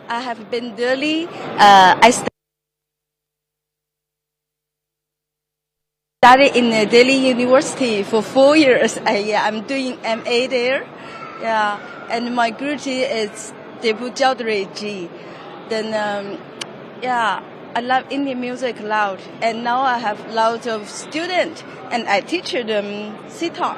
I have been Delhi. I studied in Delhi University for 4 years. I'm doing MA there. Yeah, and my grade is Debu Chaudhary G. Then, I love Indian music a lot, and now I have lots of students, and I teach them sitar.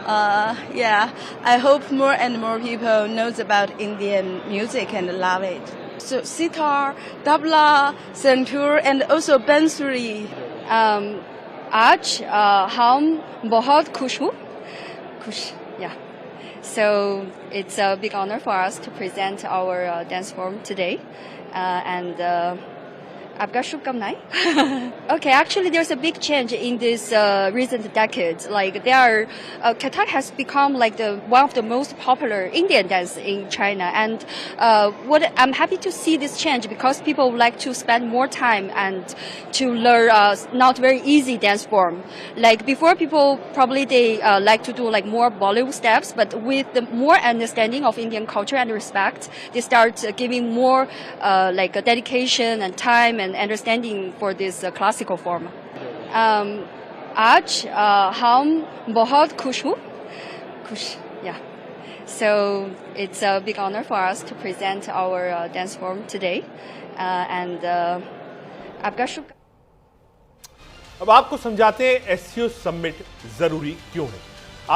I hope more and more people knows about Indian music and love it. So sitar, tabla, santoor, and also bansuri. आज हम बहुत खुश हूँ खुश yeah so it's a big honor for us to present our dance form today and आपका शुभकामनाएं Okay, actually there's a big change in this recent decades. Like Kathak has become like one of the most popular Indian dance in China, and what I'm happy to see this change because people would like to spend more time and to learn not very easy dance form. Like before, people probably they like to do like more Bollywood steps, but with the more understanding of Indian culture and respect, they start giving more like a dedication and time and understanding for this classical form. आज हम बहुत खुश हूँ खुश yeah so it's a big honor for us to present our dance form today and आपका शुभ अब आपको समझाते हैं एससीओ समिट जरूरी क्यों है।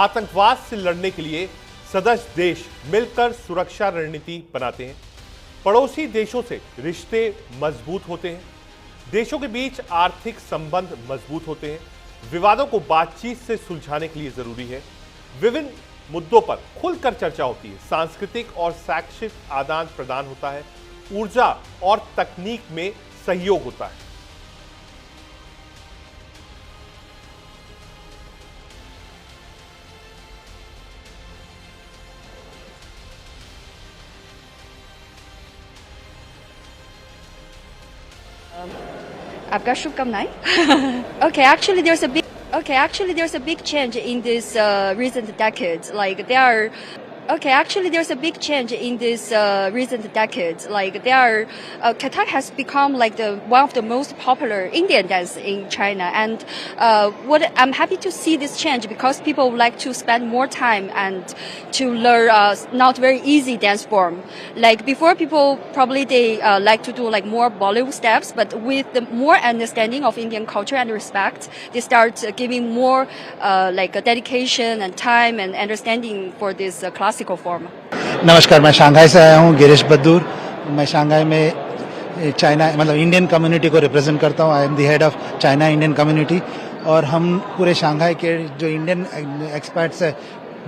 आतंकवाद से लड़ने के लिए सदस्य देश मिलकर सुरक्षा रणनीति बनाते हैं। पड़ोसी देशों से रिश्ते मजबूत होते हैं, देशों के बीच आर्थिक संबंध मजबूत होते हैं, विवादों को बातचीत से सुलझाने के लिए जरूरी है, विभिन्न मुद्दों पर खुलकर चर्चा होती है, सांस्कृतिक और शैक्षिक आदान प्रदान होता है, ऊर्जा और तकनीक में सहयोग होता है। आपका शुभकामनाएं Okay, actually there's a big change in this recent decades. There's a big change in this recent decades. Kathak has become like one of the most popular Indian dance in China, and what I'm happy to see this change because people would like to spend more time and to learn not very easy dance form. Like before, people probably they like to do like more Bollywood steps, but with the more understanding of Indian culture and respect, they start giving more like a dedication and time and understanding for this classical form. नमस्कार, मैं Shanghai से आया हूँ, गिरीश बद्दूर। मैं Shanghai में China मतलब Indian community को represent करता हूँ। I am the head of China Indian community, और हम पूरे शंघाई के जो इंडियन एक्सपर्ट्स है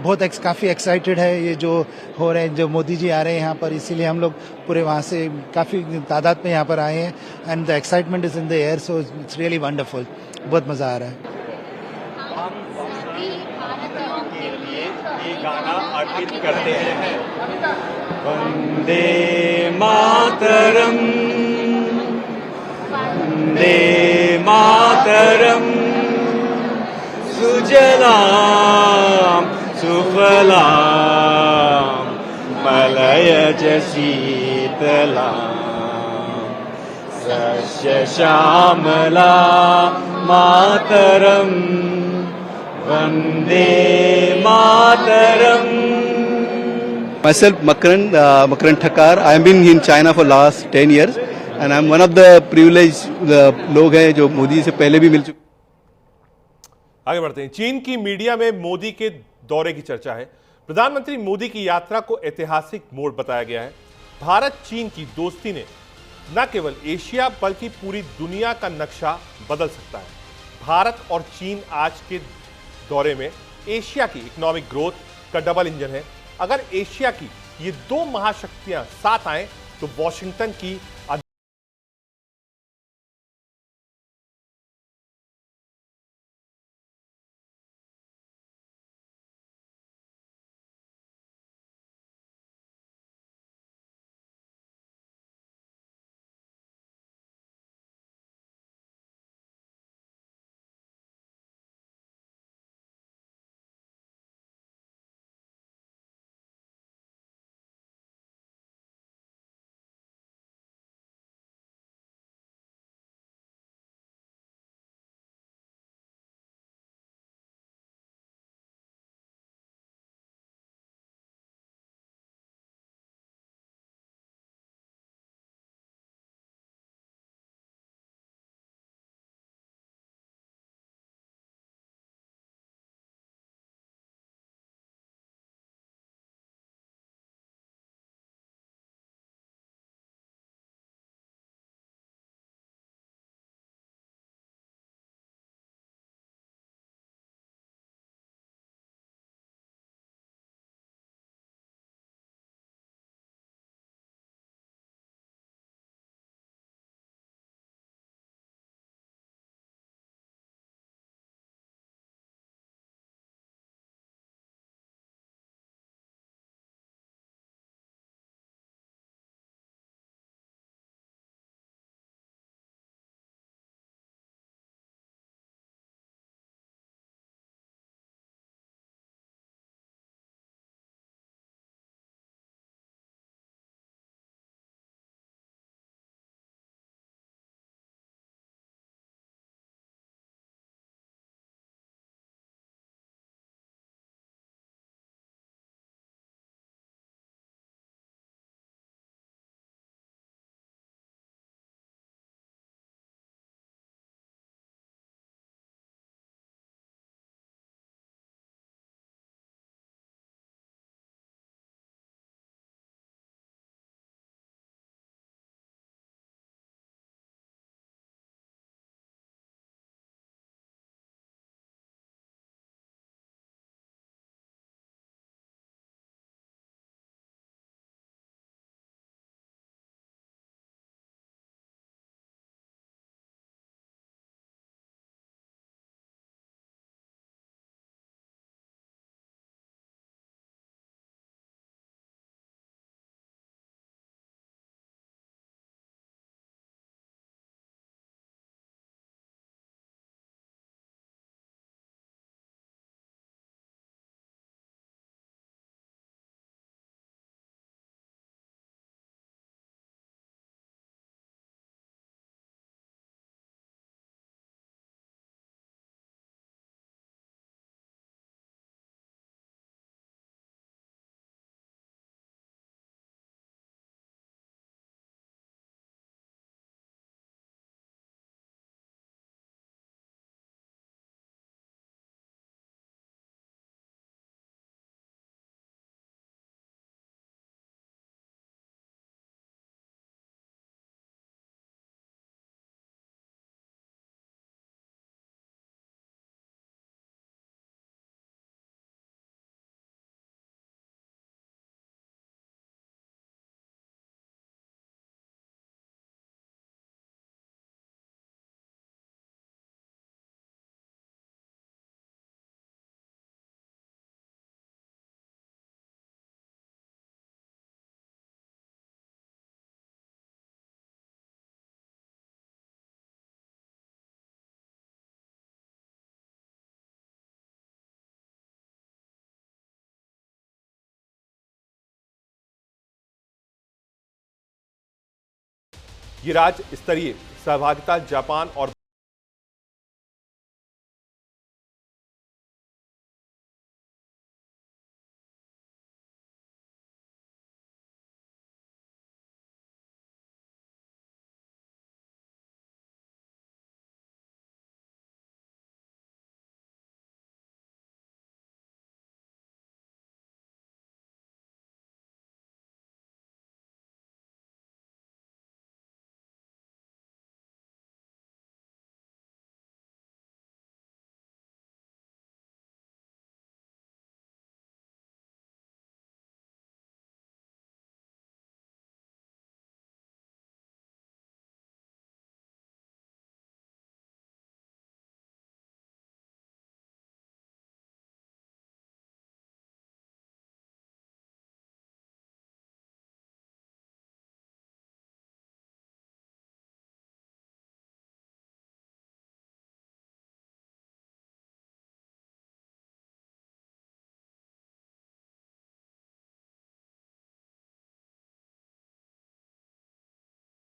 बहुत काफ़ी एक्साइटेड है ये जो हो रहे हैं, जो मोदी जी आ रहे हैं यहाँ पर, इसीलिए हम लोग पूरे वहाँ से काफ़ी तादाद में यहाँ पर आए हैं and the excitement is in the air, so it's really wonderful. बहुत मज़ा आ रहा है। गाना अर्पित करते हैं। वंदे मातरम, वंदे मातरम, सुजलाम सुफलाम मलयज शीतलाम सस्य श्यामला मातरम Vande Mataram. Myself, Makaran Thakar. I have been in China for last 10 years, and I am one of the privileged लोग हैं जो मोदी से पहले भी मिल चुके। आगे बढ़ते हैं। चीन की मीडिया में मोदी के दौरे की चर्चा है। प्रधानमंत्री मोदी की यात्रा को ऐतिहासिक मोड़ बताया गया है। भारत चीन की दोस्ती ने न केवल एशिया बल्कि पूरी दुनिया का नक्शा बदल सकता है। भारत और चीन आज के दौरे में एशिया की इकोनॉमिक ग्रोथ का डबल इंजन है। अगर एशिया की ये दो महाशक्तियां साथ आएं तो वॉशिंगटन की ये राज्य स्तरीय सहभागिता जापान और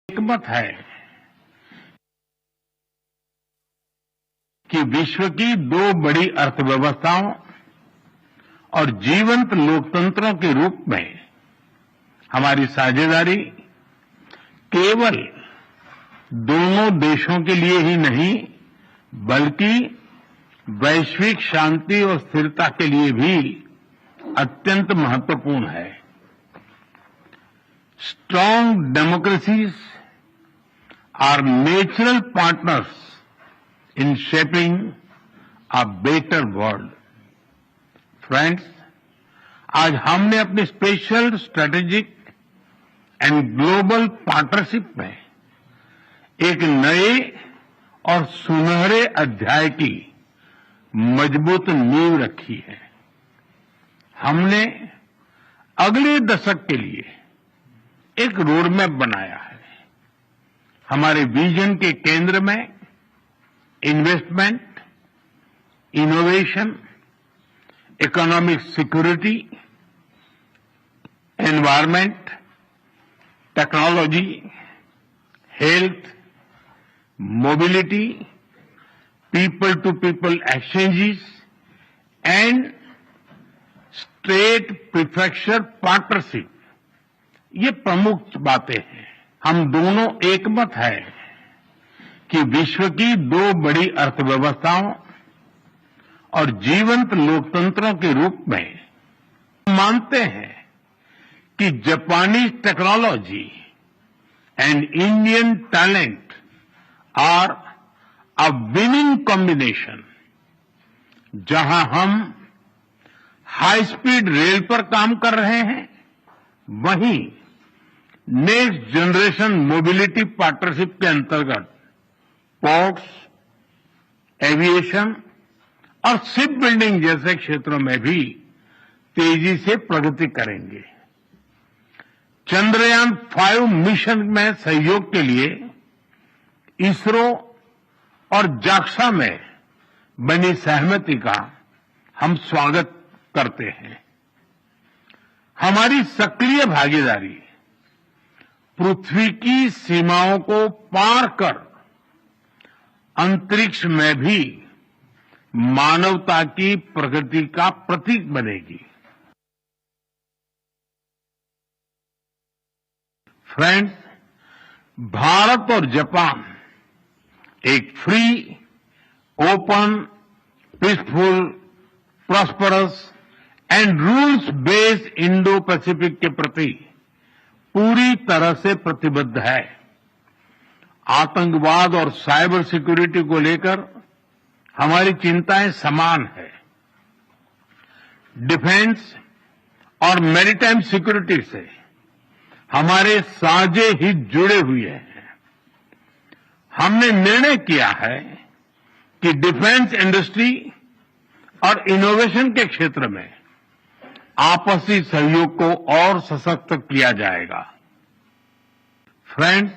हिकमत है कि विश्व की दो बड़ी अर्थव्यवस्थाओं और जीवंत लोकतंत्रों के रूप में हमारी साझेदारी केवल दोनों देशों के लिए ही नहीं बल्कि वैश्विक शांति और स्थिरता के लिए भी अत्यंत महत्वपूर्ण है। Strong democracies are natural partners in shaping a better world. Friends, आज हमने अपने special strategic and global partnership में एक नए और सुनहरे अध्याय की मजबूत नींव रखी है। हमने अगले दशक के लिए एक रोड मैप बनाया है। हमारे विजन के केंद्र में investment, innovation, economic security, environment, technology, health, mobility, people to people exchanges and state prefecture partnership, ये प्रमुख बातें हैं। हम दोनों एकमत है कि विश्व की दो बड़ी अर्थव्यवस्थाओं और जीवंत लोकतंत्रों के रूप में मानते हैं कि जापानी technology and Indian talent are a winning combination. जहां हम हाई स्पीड रेल पर काम कर रहे हैं, वहीं नेक्स्ट जनरेशन मोबिलिटी पार्टनरशिप के अंतर्गत पोर्ट्स, एविएशन और शिप बिल्डिंग जैसे क्षेत्रों में भी तेजी से प्रगति करेंगे। चंद्रयान 5 मिशन में सहयोग के लिए इसरो और जाक्सा में बनी सहमति का हम स्वागत करते हैं। हमारी सक्रिय भागीदारी पृथ्वी की सीमाओं को पार कर अंतरिक्ष में भी मानवता की प्रगति का प्रतीक बनेगी। फ्रेंड्स, भारत और जापान एक free, open, peaceful, prosperous and rules based Indo Pacific के प्रति पूरी तरह से प्रतिबद्ध है। आतंकवाद और साइबर सिक्योरिटी को लेकर हमारी चिंताएं समान है। डिफेंस और मैरीटाइम सिक्योरिटी से हमारे साझे हित जुड़े हुए हैं। हमने निर्णय किया है कि डिफेंस इंडस्ट्री और इनोवेशन के क्षेत्र में आपसी सहयोग को और सशक्त किया जाएगा। फ्रेंड्स,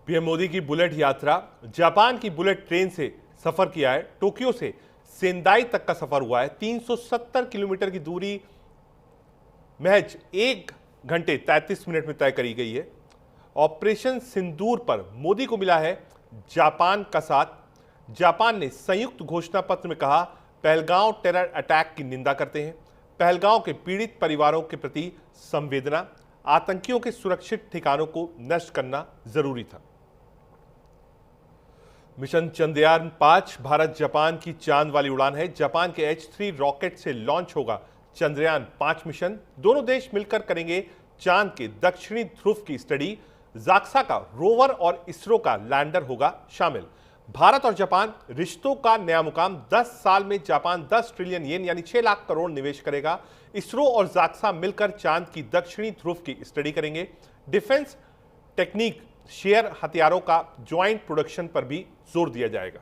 पीएम मोदी की बुलेट यात्रा, जापान की बुलेट ट्रेन से सफर किया है। टोक्यो से सेंदाई तक का सफर हुआ है। 370 किलोमीटर की दूरी महज 1 घंटे 33 मिनट में तय करी गई है। ऑपरेशन सिंदूर पर मोदी को मिला है जापान का साथ। जापान ने संयुक्त घोषणा पत्र में कहा, पहलगांव टेरर अटैक की निंदा करते हैं। पहलगांव के पीड़ित परिवारों के प्रति संवेदना, आतंकियों के सुरक्षित ठिकानों को नष्ट करना जरूरी था। मिशन चंद्रयान 5 भारत जापान की चांद वाली उड़ान है। जापान के H3 रॉकेट से लॉन्च होगा चंद्रयान 5 मिशन। दोनों देश मिलकर करेंगे चांद के दक्षिणी ध्रुव की स्टडी। जाक्सा का रोवर और इसरो का लैंडर होगा शामिल। भारत और जापान रिश्तों का नया मुकाम। 10 साल में जापान 10 ट्रिलियन येन यानी 6 लाख करोड़ निवेश करेगा। इसरो और जाक्सा मिलकर चांद की दक्षिणी ध्रुव की स्टडी करेंगे। डिफेंस टेक्निक शेयर, हथियारों का ज्वाइंट प्रोडक्शन पर भी जोर दिया जाएगा।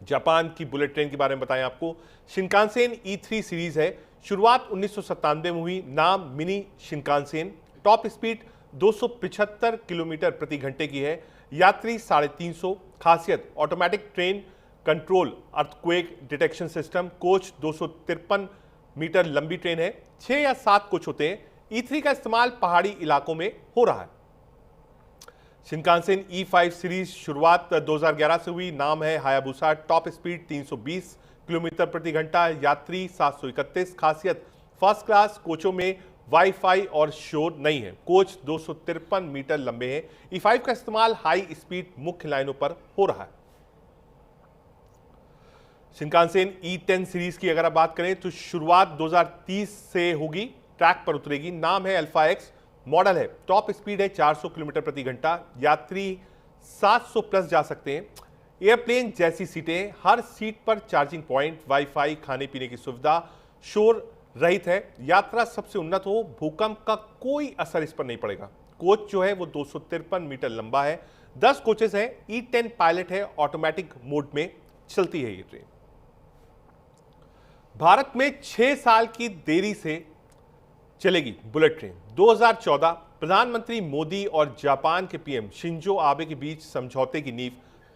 जापान की बुलेट ट्रेन के बारे में बताएं आपको। शिनकानसेन E3 सीरीज है। शुरुआत 1997 में हुई। नाम mini Shinkansen. Top speed 275 kilometre प्रति घंटे की है। यात्री 350। खासियत automatic train control, earthquake detection system. Coach 253 metre लंबी ट्रेन है। 6 या 7 कोच होते हैं। E3 का इस्तेमाल पहाड़ी इलाकों में हो रहा है। शिनकानसेन E5 सीरीज शुरुआत 2011 से हुई। नाम है हायाबुसा। टॉप स्पीड 320 किलोमीटर प्रति घंटा। यात्री 731। खासियत फर्स्ट क्लास कोचों में वाईफाई और शोर नहीं है। कोच 253 मीटर लंबे हैं। E5 का इस्तेमाल हाई स्पीड मुख्य लाइनों पर हो रहा है। शिनकानसेन E10 सीरीज की अगर आप बात करें तो शुरुआत 2030 से होगी। ट्रैक पर उतरेगी। नाम है अल्फा एक्स। मॉडल है। टॉप स्पीड है 400 किलोमीटर प्रति घंटा। यात्री 700 प्लस जा सकते हैं। एयरप्लेन जैसी सीटें, हर सीट पर चार्जिंग पॉइंट, वाईफाई, खाने पीने की सुविधा, शोर रहित है। यात्रा सबसे उन्नत हो। भूकंप का कोई असर इस पर नहीं पड़ेगा। कोच जो है वो 253 मीटर लंबा है। 10 कोचेस हैं। E10 पायलट है। ऑटोमेटिक मोड में चलती है ये ट्रेन। भारत में 6 साल की देरी से चलेगी बुलेट ट्रेन। 2014 प्रधानमंत्री मोदी और जापान के पीएम शिंजो आबे के बीच समझौते की नींव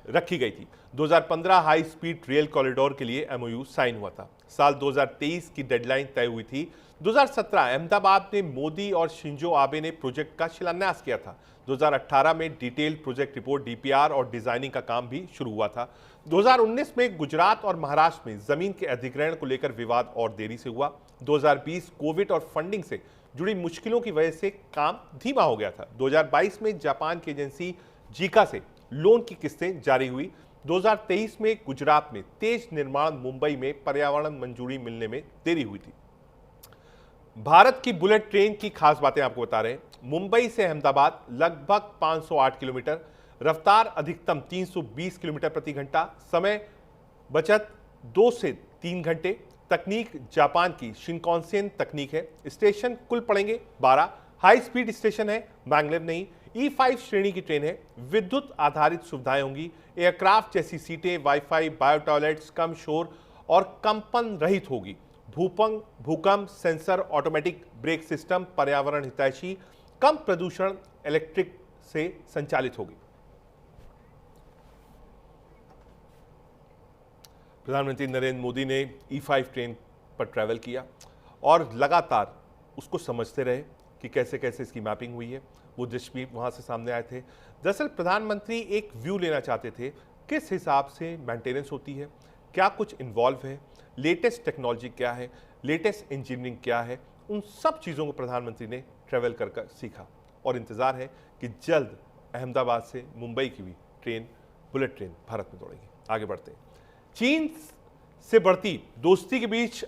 रखी गई थी। 2015 हाई स्पीड रेल कॉरिडोर के लिए MOU साइन हुआ था। साल 2023 की डेडलाइन तय हुई थी। 2017 अहमदाबाद में मोदी और शिंजो आबे ने प्रोजेक्ट का शिलान्यास किया था। 2018 में डिटेल प्रोजेक्ट रिपोर्ट DPR और डिजाइनिंग का काम भी शुरू हुआ था। 2019 में गुजरात और महाराष्ट्र में जमीन के अधिग्रहण को लेकर विवाद और देरी से हुआ। 2020 कोविड और फंडिंग से जुड़ी मुश्किलों की वजह से काम धीमा हो गया था। 2022 में जापान की एजेंसी जीका से लोन की किस्तें जारी हुई। 2023 में गुजरात में तेज निर्माण, मुंबई में पर्यावरण मंजूरी मिलने में देरी हुई थी। भारत की बुलेट ट्रेन की खास बातें आपको बता रहे हैं। मुंबई से अहमदाबाद लगभग 508 किलोमीटर। रफ्तार अधिकतम 320 किलोमीटर प्रति घंटा। समय बचत 2 से 3 घंटे। तकनीक जापान की शिनकानसेन तकनीक है। स्टेशन कुल पड़ेंगे 12। हाई स्पीड स्टेशन है, मैंगलोर नहीं। E5 श्रेणी की ट्रेन है। विद्युत आधारित सुविधाएं होंगी। एयरक्राफ्ट जैसी सीटें, वाईफाई, बायो टॉयलेट्स, कम शोर और कंपन रहित होगी। भूकंप सेंसर, ऑटोमेटिक ब्रेक सिस्टम, पर्यावरण हितैषी, कम प्रदूषण, इलेक्ट्रिक से संचालित होगी। प्रधानमंत्री नरेंद्र मोदी ने E5 ट्रेन पर ट्रैवल किया और लगातार उसको समझते रहे कि कैसे कैसे इसकी मैपिंग हुई है। वो दृश्य भी वहाँ से सामने आए थे। दरअसल प्रधानमंत्री एक व्यू लेना चाहते थे, किस हिसाब से मेंटेनेंस होती है, क्या कुछ इन्वॉल्व है, लेटेस्ट टेक्नोलॉजी क्या है, लेटेस्ट इंजीनियरिंग क्या है। उन सब चीज़ों को प्रधानमंत्री ने ट्रैवल कर सीखा और इंतज़ार है कि जल्द अहमदाबाद से मुंबई की भी ट्रेन, बुलेट ट्रेन भारत में दौड़ेगी। आगे बढ़ते हैं। चीन से बढ़ती दोस्ती के बीच